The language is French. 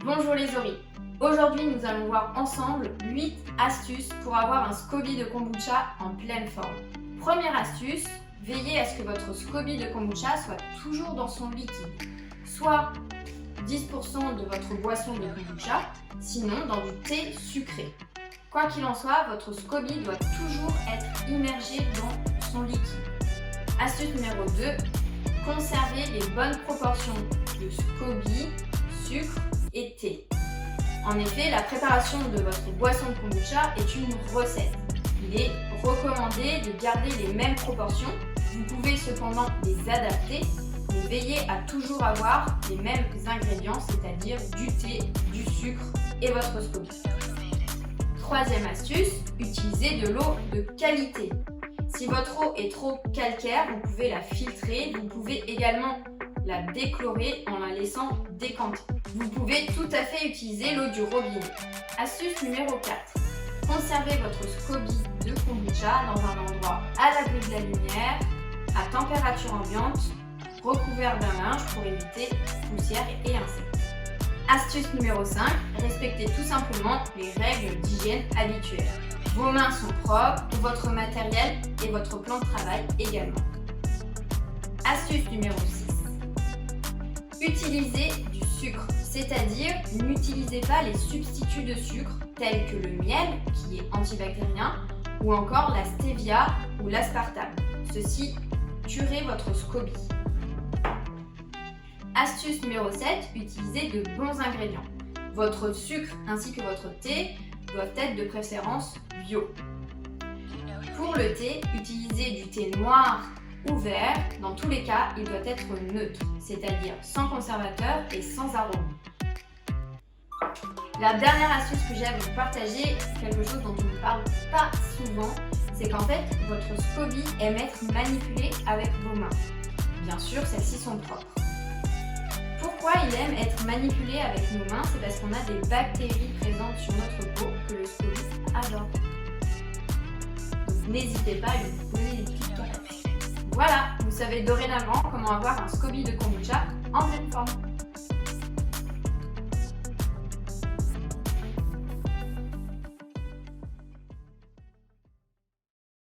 Bonjour les oris. Aujourd'hui, nous allons voir ensemble 8 astuces pour avoir un SCOBY de kombucha en pleine forme. Première astuce, veillez à ce que votre SCOBY de kombucha soit toujours dans son liquide, soit 10% de votre boisson de kombucha, sinon dans du thé sucré. Quoi qu'il en soit, votre SCOBY doit toujours être immergé dans son liquide. Astuce numéro 2, conservez les bonnes proportions de SCOBY, sucre et thé. En effet, la préparation de votre boisson de kombucha est une recette. Il est recommandé de garder les mêmes proportions. Vous pouvez cependant les adapter, mais veillez à toujours avoir les mêmes ingrédients, c'est-à-dire du thé, du sucre et votre SCOBY. Troisième astuce, utilisez de l'eau de qualité. Si votre eau est trop calcaire, vous pouvez la filtrer. Vous pouvez également la déchlorer en la laissant décanter. Vous pouvez tout à fait utiliser l'eau du robinet. Astuce numéro 4. Conservez votre SCOBY de kombucha dans un endroit à l'abri de la lumière, à température ambiante, recouvert d'un linge pour éviter poussière et insectes. Astuce numéro 5. Respectez tout simplement les règles d'hygiène habituelles. Vos mains sont propres, votre matériel et votre plan de travail également. Astuce numéro 6. Utilisez du sucre, c'est-à-dire n'utilisez pas les substituts de sucre tels que le miel qui est antibactérien ou encore la stevia ou l'aspartame. Ceci tuerait votre SCOBY. Astuce numéro 7, utilisez de bons ingrédients. Votre sucre ainsi que votre thé doivent être de préférence bio. Pour le thé, utilisez du thé noir ou vert. Dans tous les cas, il doit être neutre, c'est-à-dire sans conservateur et sans arôme. La dernière astuce que j'ai à vous partager, quelque chose dont on ne parle pas souvent, c'est qu'en fait, votre SCOBY aime être manipulé avec vos mains. Bien sûr, celles-ci sont propres. Pourquoi il aime être manipulé avec nos mains? C'est parce qu'on a des bactéries présentes sur notre peau que le SCOBY adore. Donc n'hésitez pas à lui donner des petites caresses. Voilà, vous savez dorénavant comment avoir un SCOBY de kombucha en pleine forme.